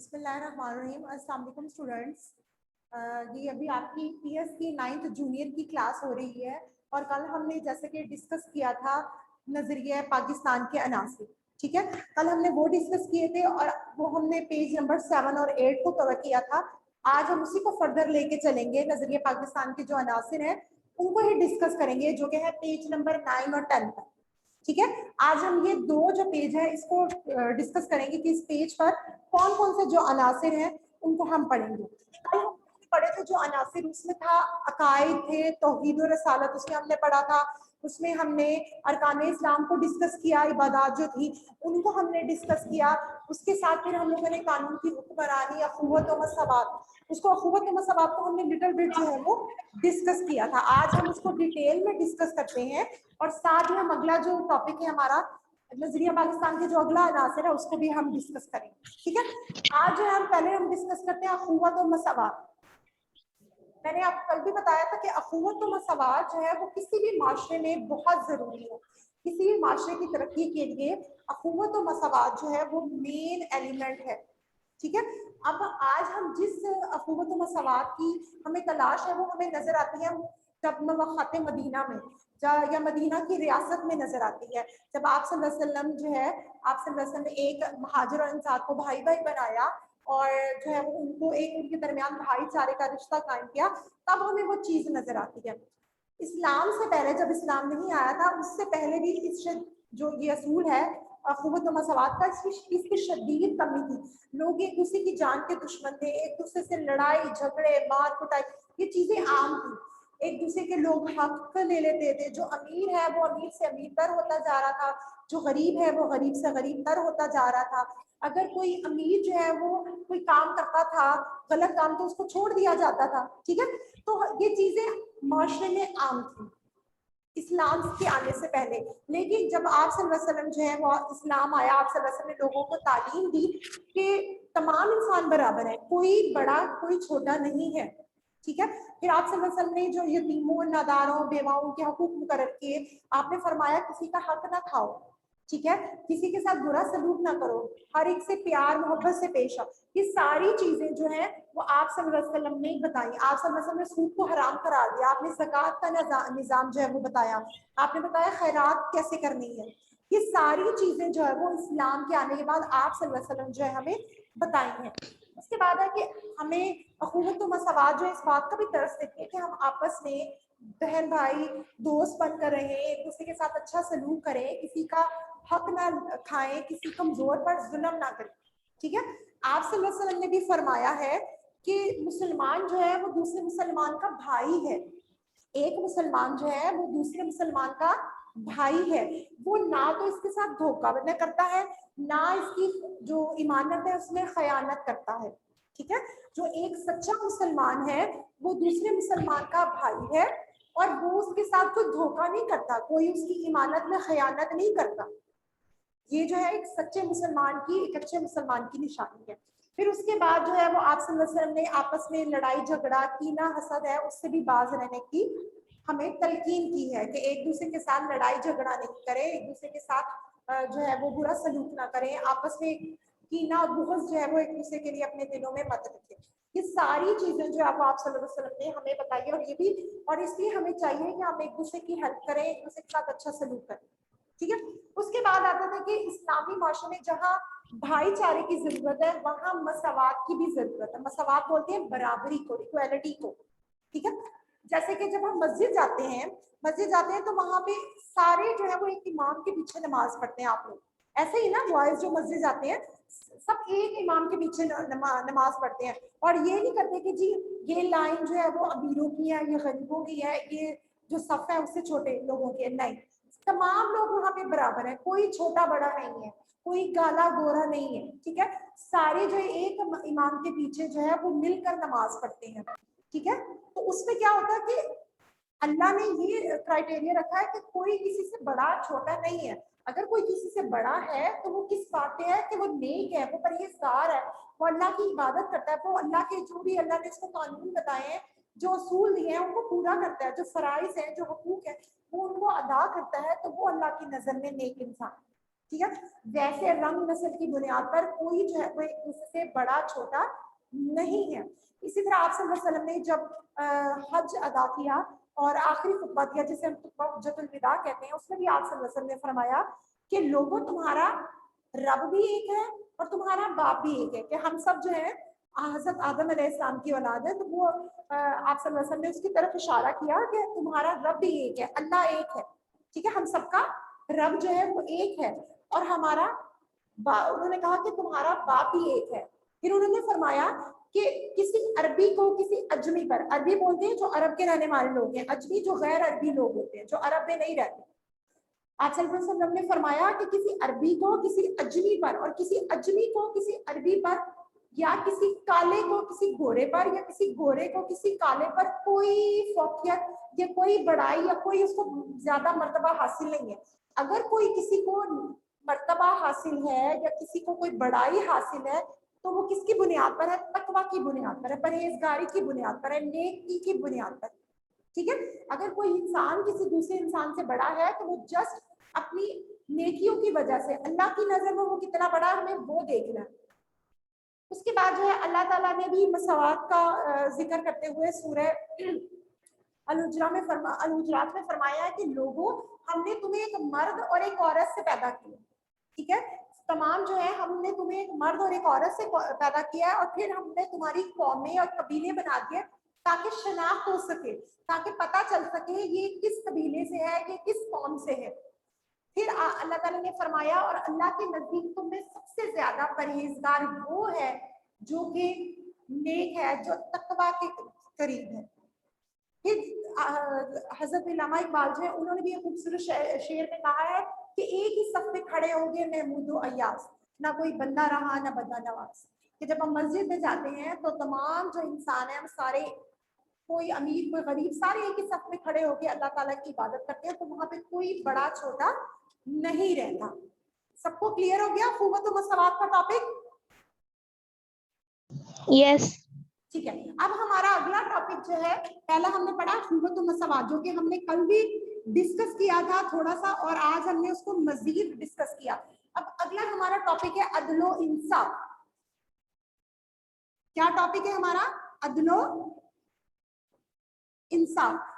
بسم اللہ الرحمن الرحیم. السلام علیکم اسٹوڈینٹس. یہ ابھی آپ کی پی ایس کی 9th جونیئر کی کلاس ہو رہی ہے اور کل ہم نے جیسے کہ ڈسکس کیا تھا نظریہ پاکستان کے عناصر. ٹھیک ہے, کل ہم نے وہ ڈسکس کیے تھے اور وہ ہم نے پیج نمبر 7 اور 8 کو کور کیا تھا. آج ہم اسی کو فردر لے کے چلیں گے. نظریہ پاکستان کے جو عناصر ہیں ان کو ہی ڈسکس کریں گے جو کہ ہے پیج نمبر 9 اور 10 پر. ٹھیک ہے, آج ہم یہ دو جو پیج ہے اس کو ڈسکس کریں گے کہ اس پیج پر کون کون سے جو عناصر ہیں ان کو ہم پڑھیں گے. کل ہم پڑھے تھے جو عناصر, اس میں تھا عقائد تھے, توحید و رسالت اس میں ہم نے پڑھا تھا, اس میں ہم نے ارکان اسلام کو ڈسکس کیا, عبادات جو تھی ان کو ہم نے ڈسکس کیا. اس کے ساتھ پھر ہم لوگوں نے قانون کی حکمرانی, اخوت و مساوات, اس کو اخوت و مساوات کو ہم نے لٹل بٹ جو ہے وہ ڈسکس کیا تھا. آج ہم اس کو ڈیٹیل میں ڈسکس کرتے ہیں اور ساتھ ہی ہم اگلا جو ٹاپک ہے ہمارا نظریہ پاکستان کے جو اگلا عناصر ہے اس کو بھی ہم ڈسکس کریں گے. ٹھیک ہے, آج جو ہے ہم پہلے ہم ڈسکس کرتے ہیں اخوت و مساوات. میں نے آپ کو کل بھی بتایا تھا کہ اخوت و مساوات جو ہے وہ کسی بھی معاشرے میں بہت ضروری ہے. کسی بھی معاشرے کی ترقی کے لیے اخوت و مساوات جو ہے وہ مین ایلیمنٹ ہے. ٹھیک ہے, اب آج ہم جس اخوت و مساوات کی ہمیں تلاش ہے وہ ہمیں نظر آتی ہے جب مواقعات مدینہ میں یا مدینہ کی ریاست میں نظر آتی ہے. جب آپ صلی اللہ علیہ وسلم جو ہے, آپ صلی اللہ علیہ وسلم نے ایک مہاجر اور انصار کو بھائی بھائی بنایا اور جو ہے وہ ان کو ایک ان کے درمیان بھائی چارے کا رشتہ قائم کیا, تب ہمیں وہ چیز نظر آتی ہے. اسلام سے پہلے جب اسلام نہیں آیا تھا اس سے پہلے بھی اس جو یہ اصول ہے اخوت و مساوات کا, اس کی شدید کمی تھی. لوگ ایک دوسرے کی جان کے دشمن تھے, ایک دوسرے سے لڑائی جھگڑے مار کٹائی یہ چیزیں عام تھی. ایک دوسرے کے لوگ حق لے لیتے تھے, جو امیر ہے وہ امیر سے امیر تر ہوتا جا رہا تھا, جو غریب ہے وہ غریب سے غریب تر ہوتا جا رہا تھا. اگر کوئی امیر جو ہے وہ کوئی کام کرتا تھا غلط کام تو اس کو چھوڑ دیا جاتا تھا. ٹھیک ہے, تو یہ چیزیں معاشرے میں عام تھی اسلام کے آنے سے پہلے. لیکن جب آپ صلی اللہ علیہ وسلم جو ہے وہ اسلام آیا, آپ صلی اللہ علیہ وسلم نے لوگوں کو تعلیم دی کہ تمام انسان برابر ہے, کوئی بڑا کوئی چھوٹا نہیں ہے. ٹھیک ہے, پھر آپ صلی اللہ علیہ وسلم نے جو یتیموں, ناداروں, بیواؤں کے حقوق مقرر کیے. آپ نے فرمایا کسی کا حق نہ کھاؤ. ٹھیک ہے, کسی کے ساتھ برا سلوک نہ کرو, ہر ایک سے پیار محبت سے پیش آؤ. یہ ساری چیزیں جو ہیں وہ آپ صلی اللہ علیہ وسلم نے بتائی. آپ صلی اللہ علیہ وسلم نے سود کو حرام قرار دیا, آپ نے زکوٰۃ کا نظام جو ہے وہ بتایا, آپ نے بتایا خیرات کیسے کرنی ہے. یہ ساری چیزیں جو ہے وہ اسلام کے آنے کے بعد آپ صلی اللہ علیہ وسلم جو ہے ہمیں بتائی ہیں. اس کے بعد ہے کہ ہمیں اخوت و مساوات جو اس بات کا بھی درس دیتی ہے کہ ہم آپس میں بہن بھائی دوست بن کر رہیں, ایک دوسرے کے ساتھ اچھا سلوک کریں, کسی کا حق نہ کھائیں, کسی کمزور پر ظلم نہ کریں. ٹھیک ہے, آپ صلی اللہ علیہ وسلم نے بھی فرمایا ہے کہ مسلمان جو ہے وہ دوسرے مسلمان کا بھائی ہے. ایک مسلمان جو ہے وہ دوسرے مسلمان کا بھائی ہے. وہ نہ تو اس کے ساتھ دھوکہ نہ کرتا ہے, نہ اس کی جو امانت ہے اس میں خیانت کرتا ہے. ٹھیک ہے, جو ایک سچا مسلمان ہے وہ دوسرے مسلمان کا بھائی ہے اور وہ اس کے ساتھ کوئی دھوکہ نہیں کرتا, کوئی اس کی امانت میں خیانت نہیں کرتا. یہ جو ہے ایک سچے مسلمان کی, ایک اچھے مسلمان کی نشانی ہے. پھر اس کے بعد جو ہے وہ آپ صلی اللہ علیہ وسلم نے آپس میں لڑائی جھگڑا, کینہ حسد ہے اس سے بھی باز رہنے کی ہمیں تلقین کی ہے کہ ایک دوسرے کے ساتھ لڑائی جھگڑا نہیں کرے, ایک دوسرے کے ساتھ جو ہے وہ برا سلوک نہ کریں, آپس میں کینہ اور بغض جو ہے وہ ایک دوسرے کے لیے اپنے دلوں میں مت رکھیں. یہ ساری چیزیں جو آپ صلی اللہ علیہ وسلم نے ہمیں بتائی, اور یہ بھی اور اس لیے ہمیں چاہیے کہ ہم ایک دوسرے کی ہیلپ کریں, ایک دوسرے کے ساتھ اچھا سلوک کریں. ٹھیک ہے, اس کے بعد آتا تھا کہ اسلامی معاشرے میں جہاں بھائی چارے کی ضرورت ہے وہاں مساوات کی بھی ضرورت ہے. مساوات بولتے ہیں برابری کو, ایکوالٹی کو. ٹھیک ہے, جیسے کہ جب ہم مسجد جاتے ہیں تو وہاں پہ سارے جو ہے وہ ایک امام کے پیچھے نماز پڑھتے ہیں. آپ لوگ ایسے ہی نا, بوائز جو مسجد جاتے ہیں سب ایک امام کے پیچھے نماز پڑھتے ہیں, اور یہ نہیں کرتے کہ جی یہ لائن جو ہے وہ امیروں کی ہے, یہ غریبوں کی ہے, یہ جو صف ہے اس سے چھوٹے لوگوں کی ہے. نہیں, تمام لوگ وہاں پہ برابر ہیں, کوئی چھوٹا بڑا نہیں ہے, کوئی کالا گورا نہیں ہے. ٹھیک ہے, سارے جو ایک امام کے پیچھے جو ہے وہ مل کر نماز پڑھتے ہیں. ٹھیک ہے, تو اس میں کیا ہوتا ہے کہ اللہ نے یہ کرائٹیریا رکھا ہے کہ کوئی کسی سے بڑا چھوٹا نہیں ہے. اگر کوئی کسی سے بڑا ہے تو وہ کس بات پہ ہے کہ وہ نیک ہے, وہ پرہیزگار ہے, وہ اللہ کی عبادت کرتا ہے, وہ اللہ کے جو بھی اللہ نے اس کو قانون بتائے ہیں, جو اصول دیے ہیں ان کو پورا کرتا ہے, جو فرائض ہیں, جو حقوق ہیں وہ ان کو ادا کرتا ہے, تو وہ اللہ کی نظر میں نیک انسان. ठीक है। वैसे रंग नस्ल की बुनियाद पर कोई जो है वो एक दूसरे से बड़ा छोटा नहीं है। इसी तरह आप सल्लल्लाहु अलैहि वसल्लम ने जब हज अदा किया और आखिरी खुतबा दिया, जिसे हम खुतबा हुज्जतुल विदा कहते हैं, उसमें भी आप सल्लल्लाहु अलैहि वसल्लम ने फरमाया कि लोगों, तुम्हारा रब भी एक है और तुम्हारा बाप भी एक है, कि हम सब जो है हजरत आदम अलैहिस्सलाम की औलाद है। तो वो आप सल्लल्लाहु अलैहि वसल्लम ने उसकी तरफ इशारा किया कि तुम्हारा रब भी एक है, अल्लाह एक है, ठीक है, हम सबका रब जो है वो एक है, और हमारा उन्होंने कहा कि तुम्हारा बाप भी एक है। फिर उन्होंने फरमाया कि किसी अरबी को किसी अजमी पर, अरबी बोलते हैं जो अरब के रहने वाले लोग हैं, अजमी जो गैर अरबी लोग होते हैं, जो अरब में नहीं रहते। आप सल्लल्लाहु अलैहि वसल्लम ने फरमाया कि किसी अरबी को किसी अजमी पर, और किसी अजमी को किसी अरबी पर, या किसी काले को किसी गोरे पर, या किसी गोरे को किसी काले पर कोई फौकियत या कोई बड़ाई या कोई उसको ज्यादा मर्तबा हासिल नहीं है। अगर कोई किसी को मर्तबा हासिल है या किसी को कोई बड़ाई हासिल है, तो वो किसकी बुनियाद पर है? तकवा की बुनियाद पर है, परहेजगारी की बुनियाद पर है, नेकी की बुनियाद पर। ठीक है। अगर कोई इंसान किसी दूसरे इंसान से बड़ा है तो वो जस्ट अपनी नेकियों की वजह से, अल्लाह की नजर में वो कितना बड़ा है हमें वो देखना है। उसके बाद जो है अल्लाह ताला ने भी मसवात का जिक्र करते हुए सूरह अल-हुजरात में फरमाया है कि लोगों, हमने तुम्हें एक मर्द और एक औरत से पैदा किया। ठीक है, तमाम जो है हमने तुम्हें एक मर्द और एक औरत से पैदा किया है, और फिर हमने तुम्हारी कौमें और कबीले बना दिए ताकि शनाख्त हो सके, ताकि पता चल सके ये किस कबीले से है, ये किस कौम से है। फिर अल्लाह ताला ने फरमाया, और अल्लाह के नजदीक तुम में सबसे ज्यादा परहेजगार वो है जो कि नेक है, जो तकवा के करीब है। फिर हजरत इल्लामा इकबाल जो है उन्होंने भी एक खूबसूरत शेर में कहा है कि एक ही सफ में खड़े होंगे महमूद व अय्यास, ना कोई बंदा रहा ना बंदा नवाज। कि जब हम मस्जिद में जाते हैं तो तमाम जो इंसान है हम सारे, कोई अमीर कोई गरीब, सारे एक ही सफ में खड़े होकर अल्लाह ताला की इबादत करते हैं, तो वहां पे कोई बड़ा छोटा नहीं रहता। सबको क्लियर हो गया हुकूमत व मसवात का टॉपिक? यस। ठीक है। अब हमारा अगला टॉपिक जो है, पहला हमने पढ़ा हुकूमत व मसवात, जो कि हमने कल भी डिस्कस किया था थोड़ा सा, और आज हमने उसको मजीद डिस्कस किया। अब अगला हमारा टॉपिक है अदलो इंसाफ। क्या टॉपिक है हमारा? अदलो इंसाफ।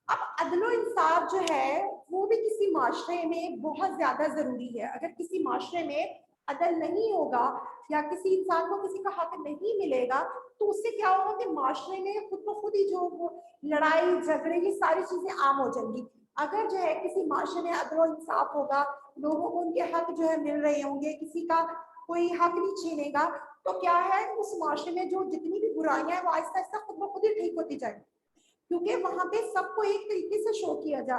अब अदलो इंसाफ जो है वो भी किसी माशरे में बहुत ज्यादा जरूरी है। अगर किसी माशरे में अदल नहीं होगा या किसी इंसान को किसी का हक नहीं मिलेगा, तो उससे क्या होगा कि माशरे में खुद ब खुद ही जो लड़ाई झगड़े ये सारी चीजें आम हो जाएंगी। अगर जो है किसी माशरे में अदल और इंसाफ होगा, लोगों को उनके हक जो है मिल रहे होंगे, किसी का कोई हक नहीं छीनेगा, तो क्या है उस माशरे में जो जितनी भी बुराइयां हैं वो आहिस्ता आहिस्ता खुद ब खुद ही ठीक होती जाएंगी। क्योंकि वहां पे सबको एक तरीके से शो किया जा,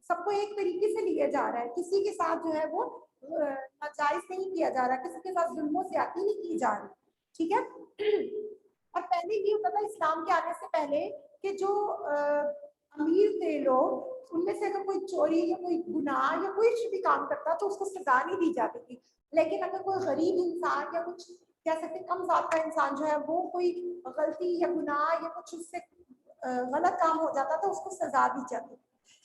सबको एक तरीके से लिया जा रहा है, किसी के साथ जो है वो नाजायज नहीं किया जा रहा, किसी के साथ जुल्म ज्यादती नहीं की जा रही। ठीक है। और पहले ये होता था इस्लाम के आने से पहले कि जो अमीर थे लोग, उनमें से अगर कोई चोरी या कोई गुनाह या कोई भी काम करता तो उसको सजा नहीं दी जाती थी। लेकिन अगर कोई गरीब इंसान या कुछ कह सकते कम ज़ात का इंसान जो है वो कोई गलती या गुनाह या कुछ उससे गलत काम हो जाता तो उसको सजा दी जाती।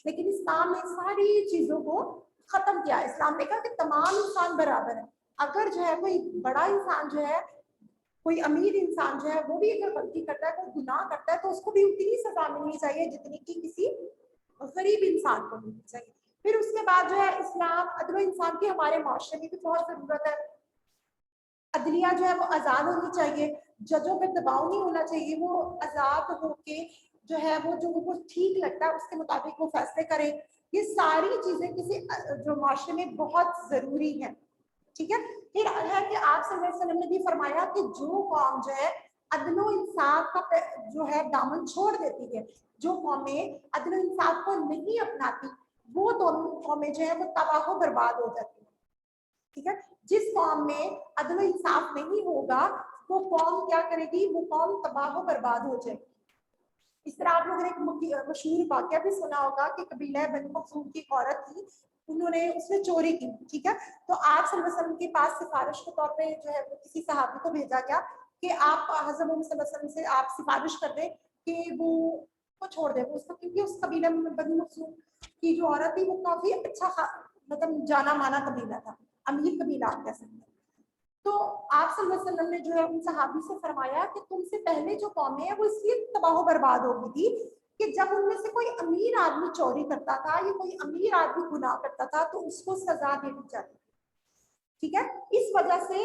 लेकिन इस्लाम ने सारी चीजों को खत्म किया। इस्लाम ने कहा कि तमाम इंसान बराबर है। अगर जो है कोई बड़ा इंसान जो है, कोई अमीर इंसान जो है वो भी अगर गलती करता है, कोई गुनाह करता है, तो उसको भी उतनी सजा मिलनी चाहिए जितनी की किसी गरीब इंसान को मिलनी चाहिए। फिर उसके बाद जो है इस्लाम अदल इंसान की हमारे माशरे में भी बहुत जरूरत है। अदलिया जो है वो आजाद होनी चाहिए, जजों पर दबाव नहीं होना चाहिए, वो आजाद होके जो है वो जो उनको ठीक लगता है उसके मुताबिक वो फैसले करें। ये सारी चीजें किसी जो माशरे में बहुत जरूरी है। ठीक है। फिर है कि आप सल्लल्लाहु अलैहि वसल्लम ने भी फरमाया कि जो कौम जो है अदलो इंसाफ का जो है दामन छोड़ देती है, जो कौमें अदलो इंसाफ को नहीं अपनाती, वो दोनों कौमें जो है वो तबाह बर्बाद हो जाती है। ठीक है। जिस कौम में अदल इंसाफ नहीं होगा वो कौम क्या करेगी? वो कौम तबाह बर्बाद हो जाएगी। इस तरह आप लोगों ने एक मशहूर वाकया भी सुना होगा कि कबीला बनी मखजूम की एक औरत थी, उसने चोरी की। ठीक है। तो आप सल्लल्लाहु अलैहि वसल्लम के पास सिफारिश के तौर पे जो है वो किसी सहाबी को भेजा गया कि आप हज़रत मोहम्मद सल्लल्लाहु अलैहि वसल्लम से आप सिफारिश कर दें कि वो को छोड़ दे उसको, क्योंकि उस कबीला में बनी मखजूम की जो औरत थी वो काफी अच्छा मतलब जाना माना कबीला था, अमीर कबीला आप कह सकते हैं। तो आप सल्लल्लाहु अलैहि वसल्लम ने जो है उन सहाबी से फरमाया कि तुमसे पहले जो कौमें हैं वो इसलिए तबाह बर्बाद हो गई थी कि जब उनमें से कोई अमीर आदमी चोरी करता था या कोई अमीर आदमी गुनाह करता था तो उसको सजा दे दी जाती, ठीक है, इस वजह से।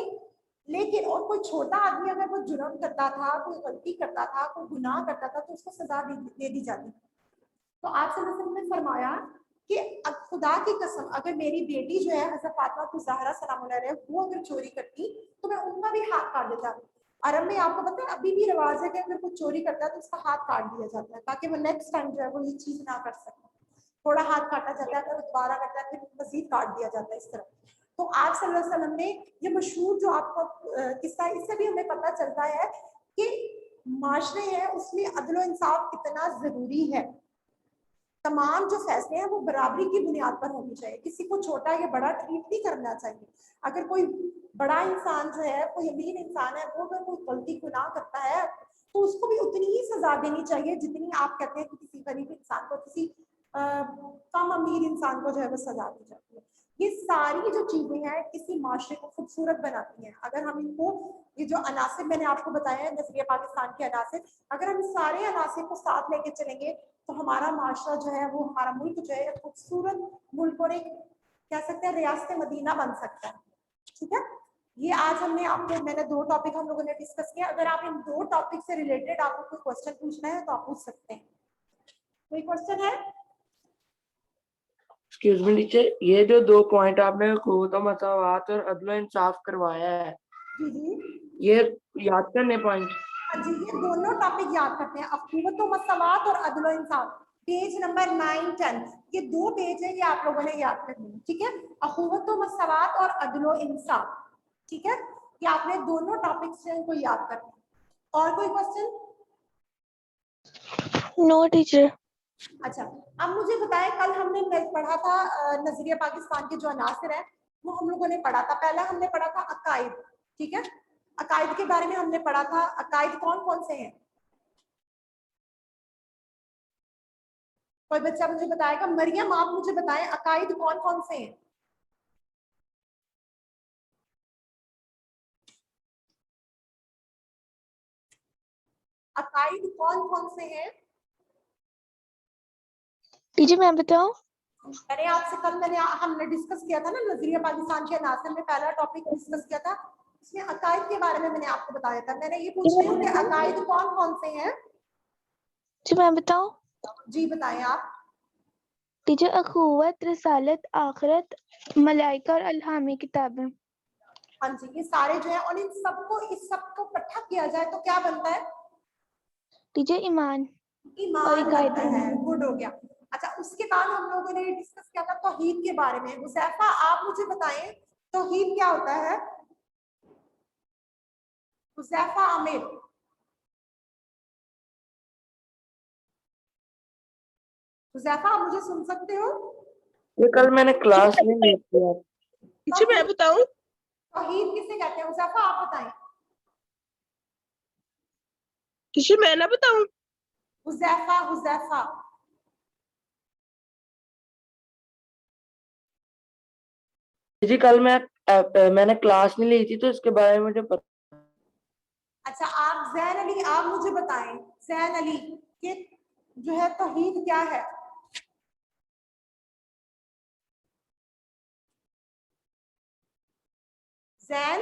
लेकिन और कोई छोटा आदमी अगर वो जुर्म करता था, कोई गलती करता था, कोई गुनाह करता था तो उसको सजा दे दी जाती। तो आप सल्लल्लाहु अलैहि वसल्लम ने फरमाया कि खुदा की कसम अगर मेरी बेटी जो है हज़रत फातिमा ज़हरा सलाम अलैहा वो अगर चोरी करती तो मैं उनका भी हाथ काट देता। अरब में आपको पता है अभी भी रिवाज है कि अगर कोई चोरी करता है तो उसका हाथ काट दिया जाता है ताकि वो नेक्स्ट टाइम जो है वो ये चीज ना कर सके। थोड़ा हाथ काटा जाता है, अगर वो दोबारा करता है फिर मजीद काट दिया जाता है इस तरह। तो आप सल्लल्लाहु अलैहि वसल्लम ने ये मशहूर जो आपको किस्सा, इससे भी हमें पता चलता है कि माशरे है उसमें अदल इंसाफ कितना जरूरी है। तमाम जो फैसले हैं वो बराबरी की बुनियाद पर होनी चाहिए, किसी को छोटा या बड़ा ट्रीट नहीं करना चाहिए। अगर कोई बड़ा इंसान जो है, कोई अमीर इंसान है, वो अगर कोई गलती गुनाह करता है तो उसको भी उतनी ही सजा देनी चाहिए जितनी आप कहते हैं कि किसी गरीब इंसान को, किसी कम अमीर इंसान को जो है वो सजा दी जाती है। ये सारी जो चीजें हैं किसी माशरे को खूबसूरत बनाती हैं। अगर हम इनको, ये जो अनासिर मैंने आपको बताया है नजरिया पाकिस्तान के अनासिर, अगर हम सारे अनासिर को साथ लेके चलेंगे तो हमारा माशरा जो है वो, हमारा मुल्क जो है खूबसूरत मुल्क और एक कह सकते हैं रियासत मदीना बन सकता है। ठीक है, ये आज हमने आपको, मैंने 2 टॉपिक हम लोगों ने डिस्कस किया। अगर आप इन 2 टॉपिक से रिलेटेड आपको कोई क्वेश्चन पूछना है तो आप पूछ सकते हैं। कोई क्वेश्चन है? एक्सक्यूज मी टीचर, ये जो 2 पॉइंट आपने खुद मसावात और अदल इंसाफ करवाया है, जी जी, ये याद करने पॉइंट? हाँ जी, ये दोनों टॉपिक याद करते हैं, अखुवत व मसावात और अदल व इंसाफ, पेज नंबर 9, 10, ये 2 पेज है, ये आप लोगों ने याद करने हैं। ठीक है, अखुवत व मसावात और अदल व इंसाफ, ठीक है, ये आपने दोनों टॉपिक से इनको याद करना है। और कोई क्वेश्चन? No teacher. अच्छा, अब मुझे बताएं, कल हमने पढ़ा था नजरिया पाकिस्तान के जो अनासर है वो हम लोगों ने पढ़ा था। पहला हमने पढ़ा था अकायद, ठीक है, अकायद के बारे में हमने पढ़ा था। अकायद कौन कौन से हैं? कोई बच्चा मुझे बताएगा? मरियम आप मुझे बताएं अकायद कौन कौन से हैं? अकायद कौन कौन से हैं? टीचर मैं बताऊं? मैंने आपसे कल हमने डिस्कस किया था ना नजरिया पाकिस्तान के अनासर में, पहला टॉपिक डिस्कस किया था, इसमें अकायद के बारे में मैंने आपको बताया था। मैंने ये पूछ रही हूँ कि अकायद कौन कौन से हैं? जी मैं बताऊं? जी बताएं आप। टीचर अखुवत, रिसालत, आखिरत, मलाइका और अल्हामी किताबें। हाँ जी, ये सारे जो है, और इन सबको, इस सबको इकट्ठा किया जाए तो क्या बनता है? टीचर ईमान और ईमान इकायत। बनता है। गुड हो गया। अच्छा, उसके बाद हम लोगों ने डिस्कस किया था तौहीद के बारे में। हुज़ैफा आप मुझे बताएं तौहीद क्या होता है? हुज़ैफा आमिर, हुज़ैफा आप मुझे सुन सकते हो? ये कल मैंने क्लास में नहीं किया। टीचर मैं बताऊं? तौहीद किसे कहते हैं? हुज़ैफा आप बताएं। टीचर मैं ना बताऊं? हुज़ैफा, हुज़ैफा। जी कल मैंने क्लास नहीं ली थी तो इसके बारे में मुझे पता। अच्छा, आप जैन अली आप मुझे बताएं, जैन अली कि जो है तौहीद क्या है? जैन,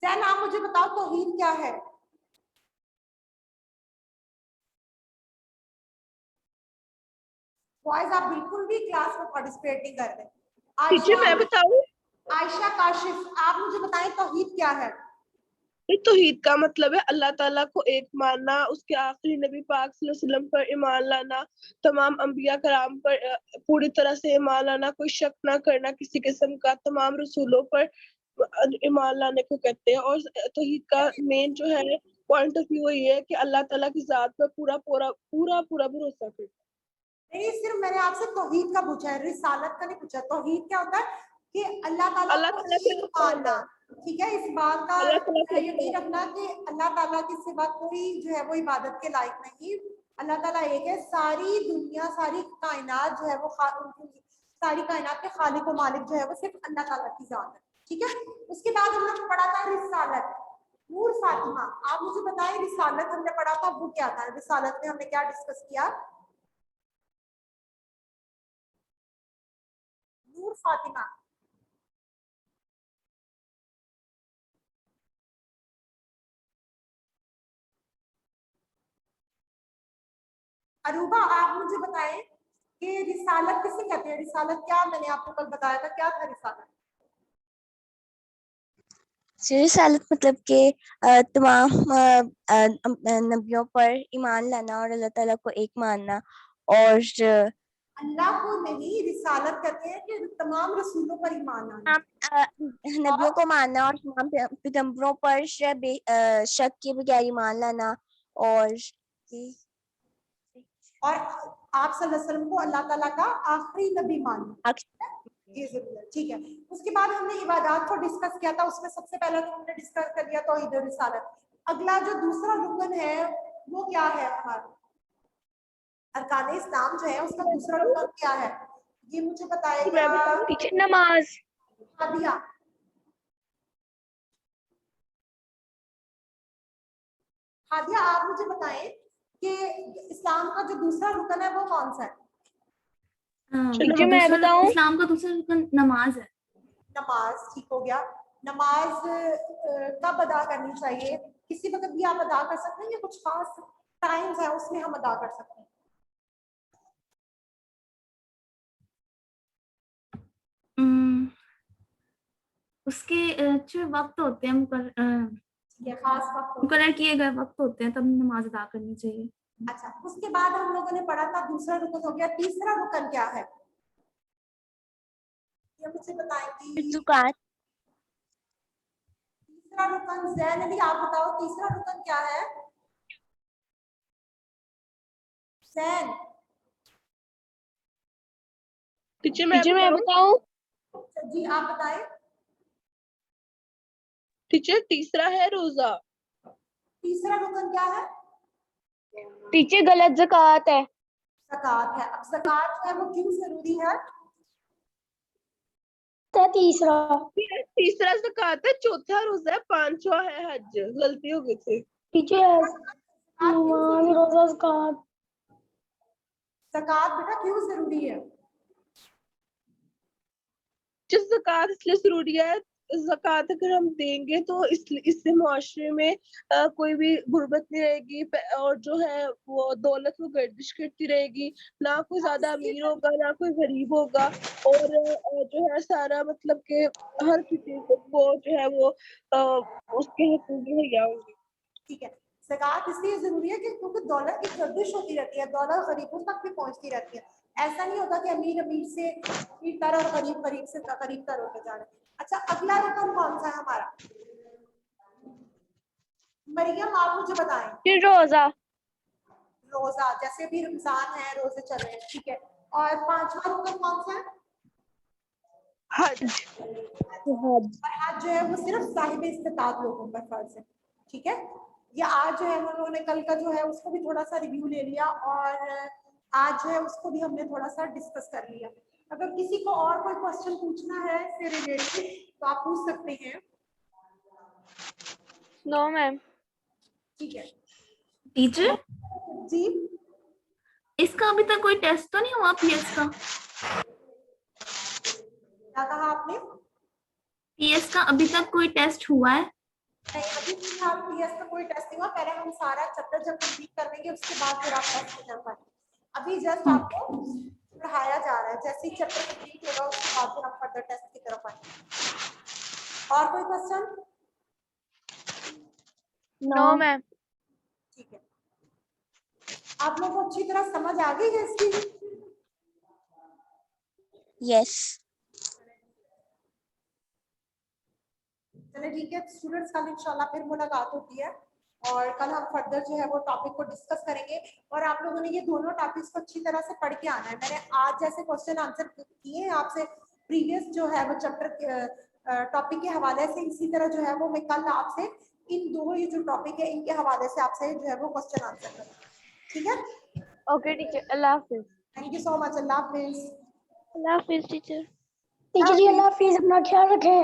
जैन आप मुझे बताओ तौहीद क्या है? बॉयज आप बिल्कुल भी क्लास में पार्टिसिपेट नहीं कर रहे। टीचर मैं बताऊं? आयशा काशिफ आप मुझे बताएं तौहीद क्या है? तौहीद का मतलब है अल्लाह ताला को एक मानना, उसके आखिरी नबी पाक सल्लल्लाहु अलैहि वसल्लम पर ईमान लाना, तमाम अंबिया कराम पर पूरी तरह से ईमान लाना, कोई शक ना करना किसी किस्म का, तमाम रसूलों पर ईमान लाने को कहते हैं। और तौहीद का मेन जो है पॉइंट ऑफ व्यू ये है कि अल्लाह ताला की जात पर पूरा पूरा पूरा पूरा भरोसा करना। नहीं, सिर्फ मैंने आपसे तौहीद का पूछा है, रिसालत का नहीं पूछा। तौहीद क्या होता है कि अल्लाह ताला को एक मानना, ठीक है, इस बात का यकीन रखना कि अल्लाह ताला के सिवा कोई जो है वो इबादत के लायक नहीं, अल्लाह ताला एक है, सारी दुनिया सारी कायनात जो है वो सारी कायनात के खालिक और मालिक जो है वो सिर्फ अल्लाह ताला की जात है, ठीक है। उसके बाद हमने पढ़ा था रिसालत, नूर फातिमा। आप मुझे बताएं रिसालत हमने पढ़ा था वो क्या था, रिसालत में हमने क्या डिस्कस किया? नूर फातिमा, अरूबा आप मुझे बताएं कि रिसालत किसे कहते हैं? रिसालत क्या, मैंने आपको कल बताया था क्या था रिसालत? रिसालत मतलब कि तमाम नबियों पर ईमान लाना और अल्लाह ताला को एक मानना, और अल्लाह को नहीं, रिसालत कहते हैं कि तमाम रसूलों पर ईमान आना, नबियों को मानना और तमाम पैगंबरों पर शक के बगैर ईमान लाना, और आप सल्लल्लाहु अलैहि वसल्लम को अल्लाह ताला का आखिरी नबी मानना, ये जरूर है, ठीक है। उसके बाद हमने इबादत को डिस्कस किया था, उसमें सबसे पहले तो हमने डिस्कस कर लिया तौहीद और रिसालत। अगला जो दूसरा रुकन है वो क्या है हमारा? अरकान इस्लाम जो है उसका दूसरा रुकन क्या है, ये मुझे बताएगा टीचर नमाज। हादिया। हादिया आप मुझे बताएं कि इस्लाम का जो दूसरा रुकन है वो कौन सा है? टीचर मैं बताऊं? इस्लाम का दूसरा रुकन नमाज है। नमाज, ठीक हो गया। नमाज कब अदा करनी चाहिए? किसी वक्त भी आप अदा कर सकते हैं या कुछ खास टाइम्स है उसमें हम अदा कर सकते हैं? उसके जो वक्त होते हैं खास वक्त मुकर्रर किए गए वक्त होते हैं तब नमाज अदा करनी चाहिए। अच्छा, उसके बाद हम लोगों ने पढ़ा था दूसरा रुकन हो गया, तीसरा रुकन क्या है ये मुझे बताएंगी? ज़कात। तीसरा रुकन ज़ैन अली आप बताओ, तीसरा रुकन क्या है? ज़ैन टीचर मैं बताऊं? जी आप बताएं। टीचर तीसरा है रोजा। तीसरा रुकन क्या है? टीचर गलत ज़कात है। ज़कात है। अब ज़कात जो है वो क्यों जरूरी है? तीसरा ज़कात है, चौथा रोजा है, पांचवा है हज। गलती हो गई थी टीचर नमाज रोजा ज़कात। ज़कात बेटा क्यों जरूरी है? जिस ज़कात इसलिए जरूरी है, ज़कात अगर हम देंगे तो इससे मुआशरे में कोई भी गुर्बत नहीं रहेगी, और जो है वो दौलत वो गर्दिश करती रहेगी, ना कोई ज्यादा अमीर होगा ना कोई गरीब होगा, और जो है सारा मतलब कि हर किसी को जो है वो उसके हकूक़ मुहैया होंगे। ठीक है, ज़कात इसलिए जरूरी है कि क्योंकि दौलत की गर्दिश होती रहती है, दौलत गरीबों तक भी पहुंचती रहती है। ऐसा नहीं होता कि अमीर अमीर से अमीर तर और गरीब गरीब से गरीब तर होते जा रहे हैं। अच्छा, अगला रुकन कौन सा है हमारा? मरियम आप मुझे बताएं। रोजा। रोजा, जैसे भी रमजान है रोजे चल रहे हैं, ठीक है। और पांचवा रुकन कौन सा है? हज। हज जो है वो सिर्फ साहिब इस्तिताअत लोगों पर फर्ज है, ठीक है। ये आज जो है हम लोगों ने कल का जो है उसको भी थोड़ा सा रिव्यू ले लिया, और आज जो है उसको भी हमने थोड़ा सा डिस्कस कर लिया। अगर किसी को और कोई क्वेश्चन पूछना है इससे रिलेटेड तो आप पूछ सकते हैं। No ma'am. ठीक है टीचर जी, इसका अभी तक कोई टेस्ट तो नहीं हुआ पीएस का? क्या कहा आपने? पीएस का अभी तक कोई टेस्ट हुआ है? नहीं, अभी फिलहाल पीएस का कोई टेस्ट नहीं हुआ। पहले हम सारा चैप्टर जब कंप्लीट कर लेंगे उसके बाद फिर आप टेस्ट कर पाएंगे। अभी जस्ट आपको पढ़ाया जा रहा है, जैसे ही चैप्टर कंप्लीट होगा उसके बाद फिर हम फर्दर टेस्ट की तरफ आएंगे। और कोई क्वेश्चन? No ma'am. ठीक है, आप लोगों को अच्छी तरह समझ आ गई है इसकी? यस। चलिए ठीक है स्टूडेंट्स, कल इंशाल्लाह फिर मुलाकात होती है और कल हम फर्दर जो है वो टॉपिक को डिस्कस करेंगे। और आप लोगों ने ये दोनों टॉपिक्स को अच्छी तरह से पढ़ के आना है। मैंने आज जैसे क्वेश्चन आंसर किए हैं आपसे प्रीवियस जो है वो चैप्टर टॉपिक के हवाले से, इसी तरह जो है वो मैं कल आपसे इन दो ये जो टॉपिक है इनके हवाले से आपसे जो है वो क्वेश्चन आंसर करूँगी, ठीक है। اوکے ٹیچر اللہ حافظ. تھینک یو سو مچ. اللہ حافظ. اللہ حافظ ٹیچر. ٹیچر جی اللہ حافظ، اپنا خیال رکھیں.